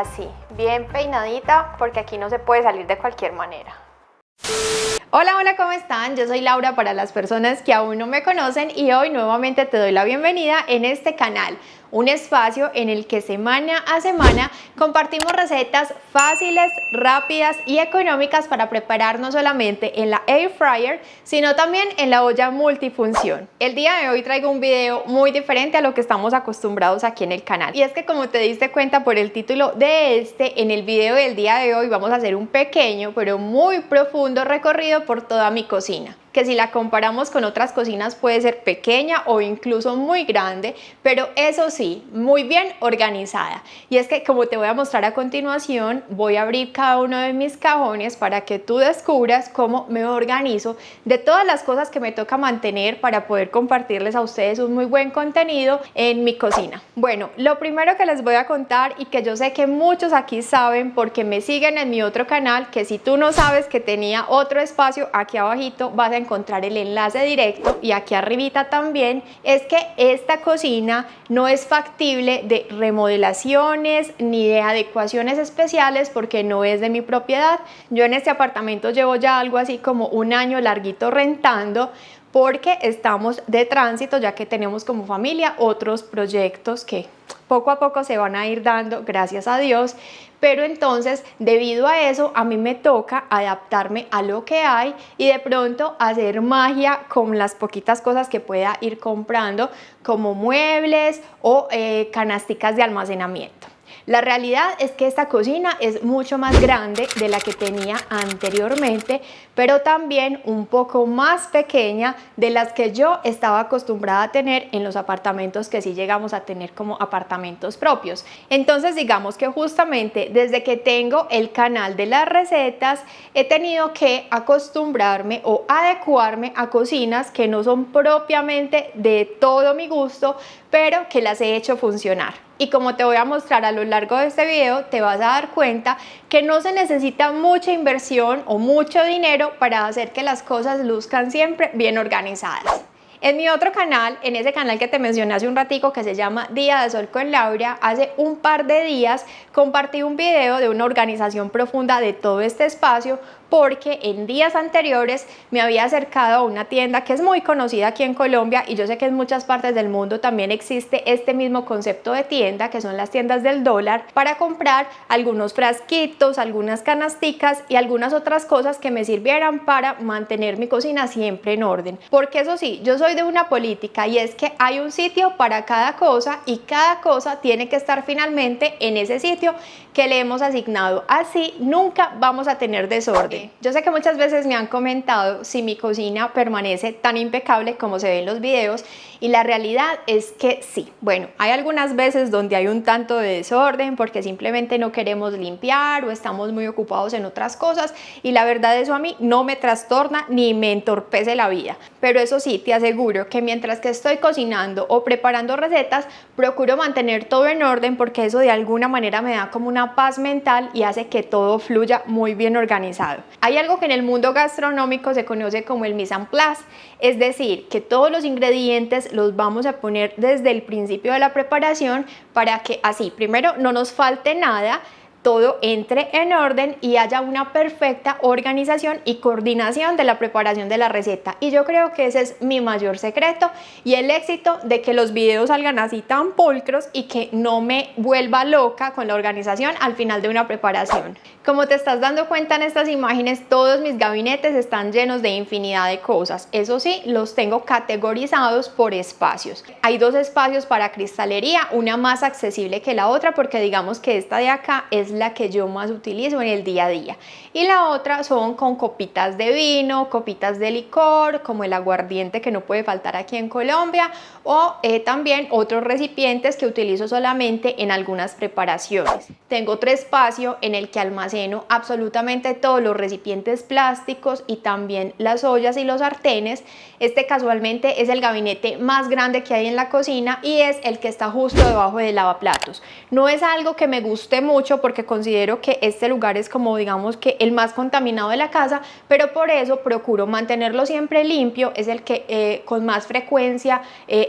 así, bien peinadita, porque aquí no se puede salir de cualquier manera. Hola, hola, ¿cómo están? Yo soy Laura para las personas que aún no me conocen y hoy nuevamente te doy la bienvenida en este canal, un espacio en el que semana a semana compartimos recetas fáciles, rápidas y económicas para preparar no solamente en la Air Fryer, sino también en la olla multifunción. El día de hoy traigo un video muy diferente a lo que estamos acostumbrados aquí en el canal. Y es que, como te diste cuenta por el título de en el video del día de hoy vamos a hacer un pequeño pero muy profundo recorrido por toda mi cocina, que si la comparamos con otras cocinas puede ser pequeña o incluso muy grande, pero eso sí, muy bien organizada. Y es que, como te voy a mostrar a continuación, voy a abrir cada uno de mis cajones para que tú descubras cómo me organizo de todas las cosas que me toca mantener para poder compartirles a ustedes un muy buen contenido en mi cocina. Bueno, lo primero que les voy a contar, y que yo sé que muchos aquí saben porque me siguen en mi otro canal, que si tú no sabes que tenía otro espacio, aquí abajito vas a encontrar el enlace directo y aquí arribita también, es que esta cocina no es factible de remodelaciones ni de adecuaciones especiales porque no es de mi propiedad. Yo en este apartamento llevo ya algo así como un año larguito rentando, porque estamos de tránsito, ya que tenemos como familia otros proyectos que poco a poco se van a ir dando, gracias a Dios. Pero entonces, debido a eso, a mí me toca adaptarme a lo que hay y de pronto hacer magia con las poquitas cosas que pueda ir comprando, como muebles o canasticas de almacenamiento. La realidad es que esta cocina es mucho más grande de la que tenía anteriormente, pero también un poco más pequeña de las que yo estaba acostumbrada a tener en los apartamentos que sí llegamos a tener como apartamentos propios. Entonces, digamos que justamente desde que tengo el canal de las recetas he tenido que acostumbrarme o adecuarme a cocinas que no son propiamente de todo mi gusto, pero que las he hecho funcionar. Y como te voy a mostrar a lo largo de este video, te vas a dar cuenta que no se necesita mucha inversión o mucho dinero para hacer que las cosas luzcan siempre bien organizadas. En mi otro canal, en ese canal que te mencioné hace un ratico que se llama Día de Sol con Laura, hace un par de días compartí un video de una organización profunda de todo este espacio, porque en días anteriores me había acercado a una tienda que es muy conocida aquí en Colombia, y yo sé que en muchas partes del mundo también existe este mismo concepto de tienda, que son las tiendas del dólar, para comprar algunos frasquitos, algunas canasticas y algunas otras cosas que me sirvieran para mantener mi cocina siempre en orden. Porque eso sí, yo soy de una política, y es que hay un sitio para cada cosa y cada cosa tiene que estar finalmente en ese sitio que le hemos asignado. Así nunca vamos a tener desorden. Yo sé que muchas veces me han comentado si mi cocina permanece tan impecable como se ve en los videos, y la realidad es que sí. Bueno, hay algunas veces donde hay un tanto de desorden porque simplemente no queremos limpiar o estamos muy ocupados en otras cosas, y la verdad eso a mí no me trastorna ni me entorpece la vida. Pero eso sí, te aseguro que mientras que estoy cocinando o preparando recetas, procuro mantener todo en orden, porque eso de alguna manera me da como una paz mental y hace que todo fluya muy bien organizado. Hay algo que en el mundo gastronómico se conoce como el mise en place, es decir, que todos los ingredientes los vamos a poner desde el principio de la preparación para que así, primero, no nos falte nada, todo entre en orden y haya una perfecta organización y coordinación de la preparación de la receta. Y yo creo que ese es mi mayor secreto y el éxito de que los videos salgan así tan pulcros y que no me vuelva loca con la organización al final de una preparación. Como te estás dando cuenta en estas imágenes, todos mis gabinetes están llenos de infinidad de cosas. Eso sí, los tengo categorizados por espacios. Hay dos espacios para cristalería, una más accesible que la otra, porque digamos que esta de acá es la que yo más utilizo en el día a día, y la otra son con copitas de vino, copitas de licor, como el aguardiente que no puede faltar aquí en Colombia, o también otros recipientes que utilizo solamente en algunas preparaciones. Tengo otro espacio en el que almaceno absolutamente todos los recipientes plásticos y también las ollas y los sartenes. Este casualmente es el gabinete más grande que hay en la cocina y es el que está justo debajo del lavaplatos. No es algo que me guste mucho porque considero que este lugar es como, digamos, que el más contaminado de la casa, pero por eso procuro mantenerlo siempre limpio. Es el que con más frecuencia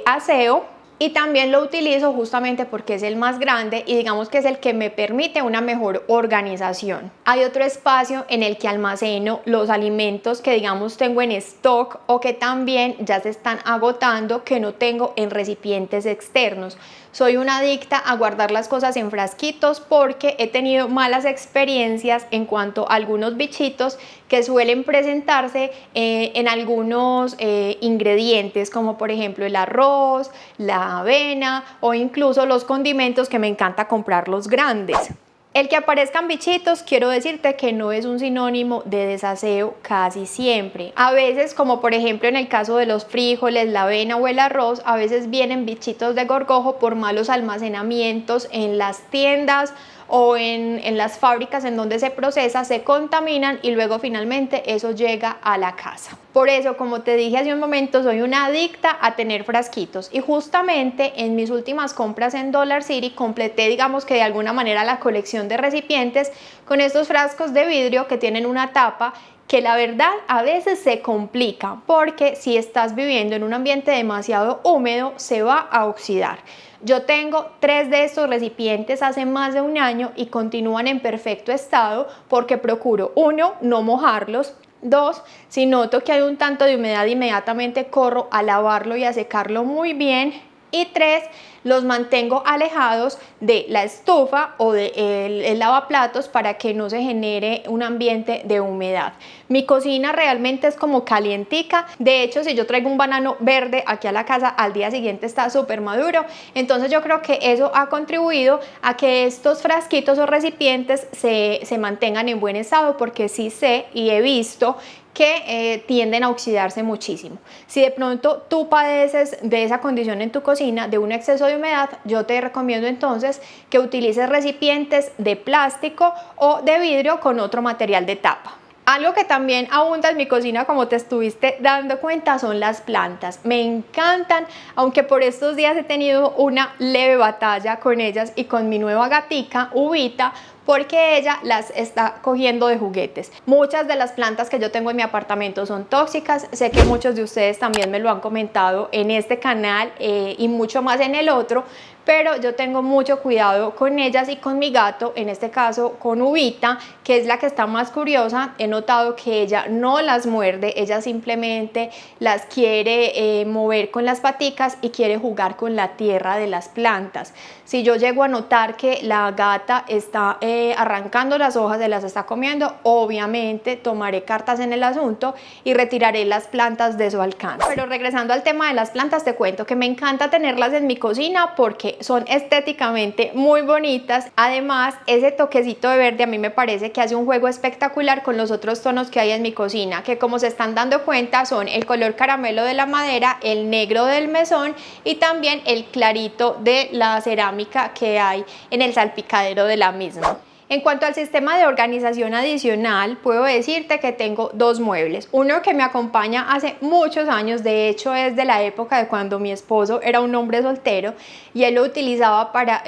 aseo. y también lo utilizo justamente porque es el más grande y digamos que es el que me permite una mejor organización. Hay otro espacio en el que almaceno los alimentos que digamos tengo en stock o que también ya se están agotando, que no tengo en recipientes externos. Soy una adicta a guardar las cosas en frasquitos porque he tenido malas experiencias en cuanto a algunos bichitos que suelen presentarse en algunos ingredientes, como por ejemplo el arroz, la avena o incluso los condimentos, que me encanta comprar los grandes. El que aparezcan bichitos, quiero decirte que no es un sinónimo de desaseo casi siempre. A veces, como por ejemplo en el caso de los frijoles, la avena o el arroz, a veces vienen bichitos de gorgojo por malos almacenamientos en las tiendas o en las fábricas en donde se procesa, se contaminan y luego finalmente eso llega a la casa. Por eso, como te dije hace un momento, soy una adicta a tener frasquitos y justamente en mis últimas compras en Dollar City completé, digamos que de alguna manera, la colección de recipientes con estos frascos de vidrio que tienen una tapa que la verdad a veces se complica porque si estás viviendo en un ambiente demasiado húmedo se va a oxidar. Yo tengo 3 de estos recipientes hace más de un año y continúan en perfecto estado porque procuro, 1, no mojarlos, 2, si noto que hay un tanto de humedad inmediatamente corro a lavarlo y a secarlo muy bien, y 3, los mantengo alejados de la estufa o del lavaplatos para que no se genere un ambiente de humedad. Mi cocina realmente es como calientica. De hecho, si yo traigo un banano verde aquí a la casa, al día siguiente está súper maduro. Entonces yo creo que eso ha contribuido a que estos frasquitos o recipientes se mantengan en buen estado, porque sí sé y he visto que tienden a oxidarse muchísimo. Si de pronto tú padeces de esa condición en tu cocina, de un exceso de humedad, yo te recomiendo entonces que utilices recipientes de plástico o de vidrio con otro material de tapa. Algo que también abunda en mi cocina, como te estuviste dando cuenta, son las plantas. Me encantan, aunque por estos días he tenido una leve batalla con ellas y con mi nueva gatica, Ubita, porque ella las está cogiendo de juguetes. Muchas de las plantas que yo tengo en mi apartamento son tóxicas. Sé que muchos de ustedes también me lo han comentado en este canal y mucho más en el otro, pero yo tengo mucho cuidado con ellas y con mi gato, en este caso con Ubita, que es la que está más curiosa. He notado que ella no las muerde, ella simplemente las quiere mover con las paticas y quiere jugar con la tierra de las plantas. Si yo llego a notar que la gata está arrancando las hojas, se las está comiendo, obviamente tomaré cartas en el asunto y retiraré las plantas de su alcance. Pero regresando al tema de las plantas, te cuento que me encanta tenerlas en mi cocina porque son estéticamente muy bonitas. Además, ese toquecito de verde a mí me parece que hace un juego espectacular con los otros tonos que hay en mi cocina, que como se están dando cuenta son el color caramelo de la madera, el negro del mesón y también el clarito de la cerámica que hay en el salpicadero de la misma. En cuanto al sistema de organización adicional, puedo decirte que tengo 2 muebles. Uno que me acompaña hace muchos años, de hecho es de la época de cuando mi esposo era un hombre soltero y él lo utilizaba para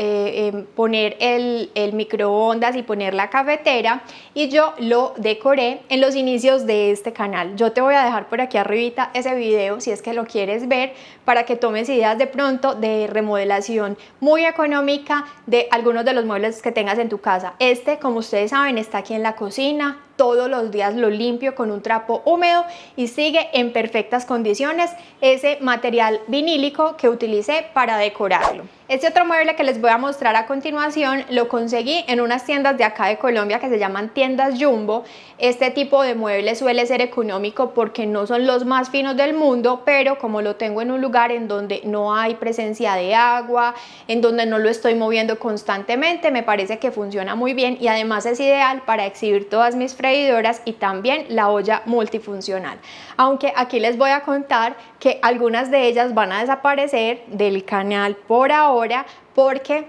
poner el microondas y poner la cafetera, y yo lo decoré en los inicios de este canal. Yo te voy a dejar por aquí arribita ese video si es que lo quieres ver, para que tomes ideas de pronto de remodelación muy económica de algunos de los muebles que tengas en tu casa. Este, como ustedes saben, está aquí en la cocina. Todos los días lo limpio con un trapo húmedo y sigue en perfectas condiciones ese material vinílico que utilicé para decorarlo. Este otro mueble que les voy a mostrar a continuación lo conseguí en unas tiendas de acá de Colombia que se llaman tiendas Jumbo. Este tipo de mueble suele ser económico porque no son los más finos del mundo, pero como lo tengo en un lugar en donde no hay presencia de agua, en donde no lo estoy moviendo constantemente, me parece que funciona muy bien y además es ideal para exhibir todas mis freidoras y también la olla multifuncional. Aunque aquí les voy a contar que algunas de ellas van a desaparecer del canal por ahora, porque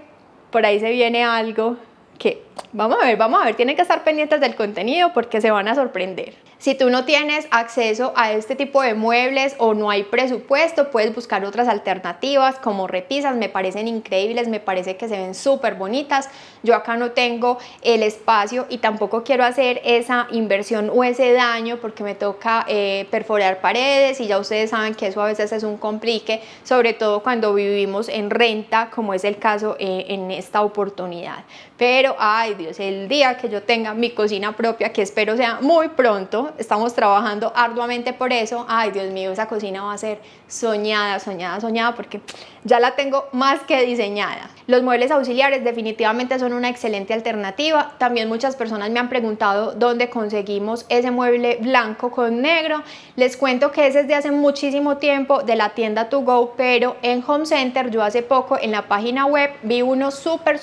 por ahí se viene algo que vamos a ver, tienen que estar pendientes del contenido porque se van a sorprender. Si tú no tienes acceso a este tipo de muebles o no hay presupuesto, puedes buscar otras alternativas como repisas. Me parecen increíbles, me parece que se ven súper bonitas. Yo acá no tengo el espacio y tampoco quiero hacer esa inversión o ese daño porque me toca perforar paredes y ya ustedes saben que eso a veces es un complique, sobre todo cuando vivimos en renta, como es el caso en esta oportunidad. Pero, ay Dios, el día que yo tenga mi cocina propia, que espero sea muy pronto, estamos trabajando arduamente por eso, ay Dios mío, esa cocina va a ser soñada, soñada, soñada, porque ya la tengo más que diseñada. Los muebles auxiliares definitivamente son una excelente alternativa. También muchas personas me han preguntado dónde conseguimos ese mueble blanco con negro. Les cuento que es desde hace muchísimo tiempo de la tienda To Go, pero en Home Center yo hace poco en la página web vi uno súper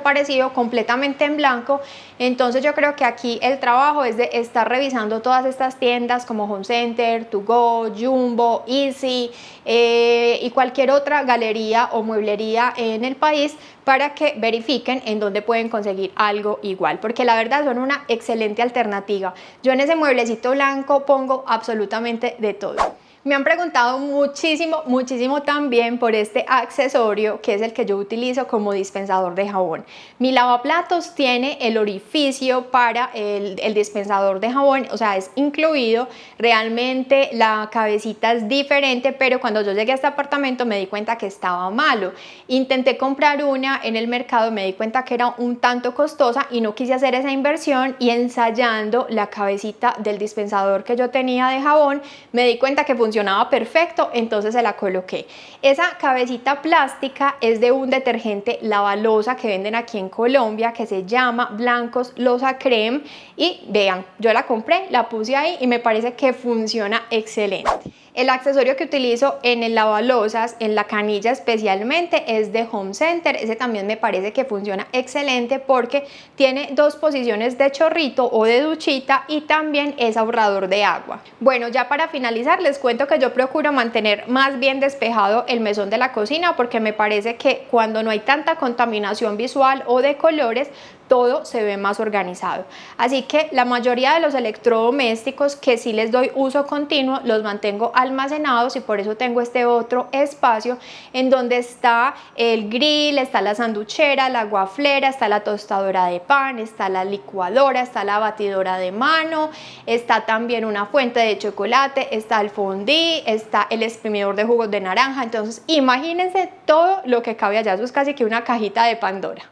parecido, completamente en blanco. Entonces yo creo que aquí el trabajo es de estar revisando todas estas tiendas como Home Center, To Go, Jumbo, Easy y cualquier otra galería o mueblería en el país para que verifiquen en dónde pueden conseguir algo igual, porque la verdad son una excelente alternativa. Yo en ese mueblecito blanco pongo absolutamente de todo. Me han preguntado muchísimo también por este accesorio que es el que yo utilizo como dispensador de jabón. Mi lavaplatos tiene el orificio para el dispensador de jabón, o sea, es incluido. Realmente la cabecita es diferente, pero cuando yo llegué a este apartamento me di cuenta que estaba malo. Intenté comprar una en el mercado, me di cuenta que era un tanto costosa y no quise hacer esa inversión, y ensayando la cabecita del dispensador que yo tenía de jabón me di cuenta que funcionaba perfecto, entonces se la coloqué. Esa cabecita plástica es de un detergente lavalosa que venden aquí en Colombia que se llama Blancos Losa Creme, y vean, yo la compré, la puse ahí y me parece que funciona excelente. El accesorio que utilizo en el lavalosas, en la canilla especialmente, es de Home Center. Ese también me parece que funciona excelente porque tiene dos posiciones de chorrito o de duchita y también es ahorrador de agua. Bueno, ya para finalizar les cuento que yo procuro mantener más bien despejado el mesón de la cocina porque me parece que cuando no hay tanta contaminación visual o de colores, todo se ve más organizado. Así que la mayoría de los electrodomésticos que sí les doy uso continuo los mantengo almacenados, y por eso tengo este otro espacio en donde está el grill, está la sanduchera, la guaflera, está la tostadora de pan, está la licuadora, está la batidora de mano, está también una fuente de chocolate, está el fondue, está el exprimidor de jugos de naranja. Entonces imagínense todo lo que cabe allá, eso es casi que una cajita de Pandora.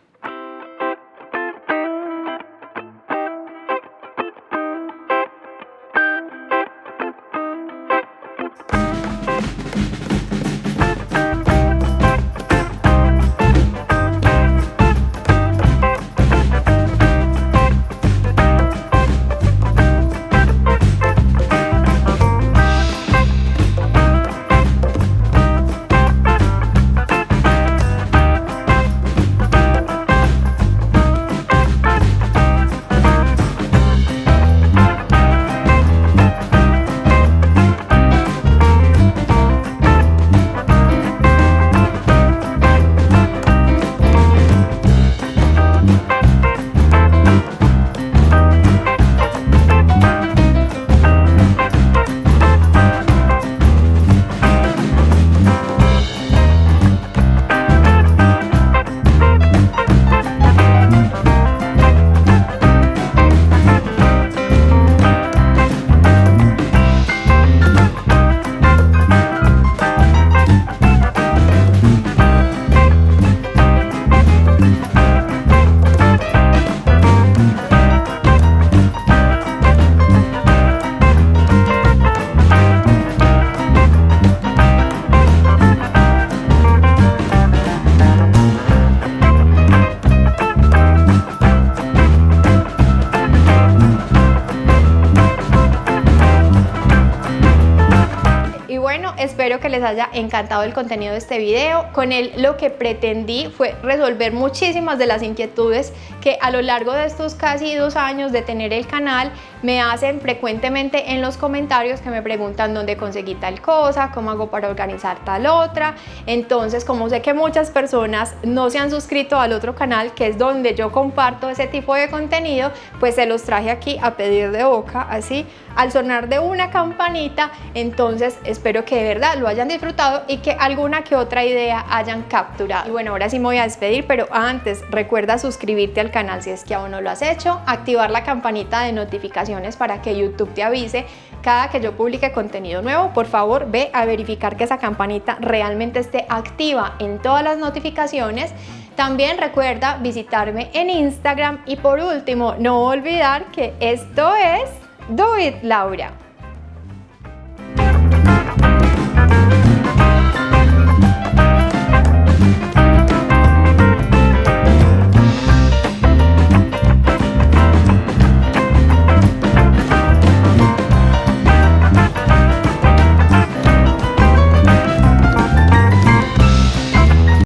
Espero que les haya encantado el contenido de este video. Con él lo que pretendí fue resolver muchísimas de las inquietudes que a lo largo de estos casi 2 años de tener el canal me hacen frecuentemente en los comentarios, que me preguntan dónde conseguí tal cosa, cómo hago para organizar tal otra. Entonces, como sé que muchas personas no se han suscrito al otro canal, que es donde yo comparto ese tipo de contenido, pues se los traje aquí a pedir de boca, así al sonar de una campanita. Entonces espero que de verdad lo hayan disfrutado y que alguna que otra idea hayan capturado. Y bueno, ahora sí me voy a despedir, pero antes recuerda suscribirte al canal si es que aún no lo has hecho, activar la campanita de notificaciones para que YouTube te avise cada que yo publique contenido nuevo. Por favor, ve a verificar que esa campanita realmente esté activa en todas las notificaciones. También recuerda visitarme en Instagram y por último, no olvidar que esto es Do It Laura.